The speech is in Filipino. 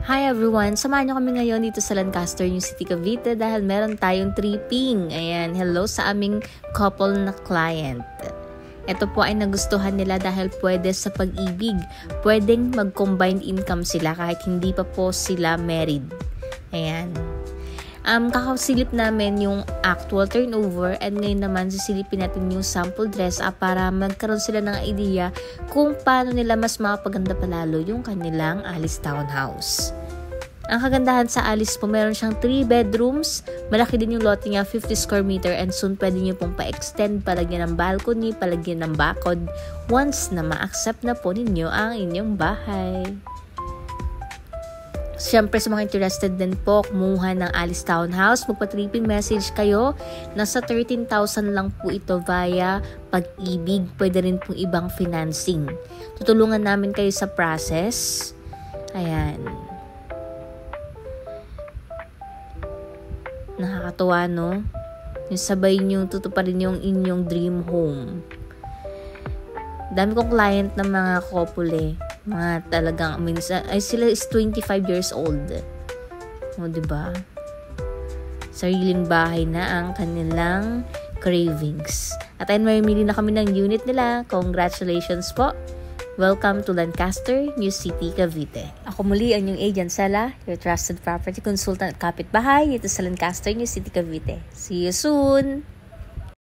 Hi everyone! Samahan niyo kami ngayon dito sa Lancaster, New City, Cavite dahil meron tayong tripping. Ayan, hello sa aming couple na client. Ito po ay nagustuhan nila dahil pwede sa pag-ibig. Pwedeng mag-combined income sila kahit hindi pa po sila married. Ayan. Kakasilip namin yung actual turnover and ngayon naman sisilipin natin yung sample dress up para magkaroon sila ng idea kung paano nila mas makapaganda palalo yung kanilang Alice Townhouse. Ang kagandahan sa Alice po, meron siyang 3 bedrooms, malaki din yung lote niya, 50 square meter, and soon pwede nyo pong pa-extend, palagyan ng balcony, palagyan ng bakod once na ma-accept na po ninyo ang inyong bahay. Siyempre sa mga interested din po kumuha ng Alice Townhouse, magpa-tripping message kayo. Nasa 13,000 lang po ito via Pag-ibig. Pwede rin pong ibang financing. Tutulungan namin kayo sa process. Ayan. Nakakatuwa, no? Yung sabay nyo tutuparin yung inyong dream home. Dami kong client na mga couple mga talagang minsan ay sila is 25 years old. O, diba? Sariling bahay na ang kanilang cravings. At ayun, mamimili na kami ng unit nila. Congratulations po. Welcome to Lancaster, New City, Cavite. Ako muli ang inyong agent Sela, your trusted property consultant at kapitbahay dito sa Lancaster, New City, Cavite. See you soon!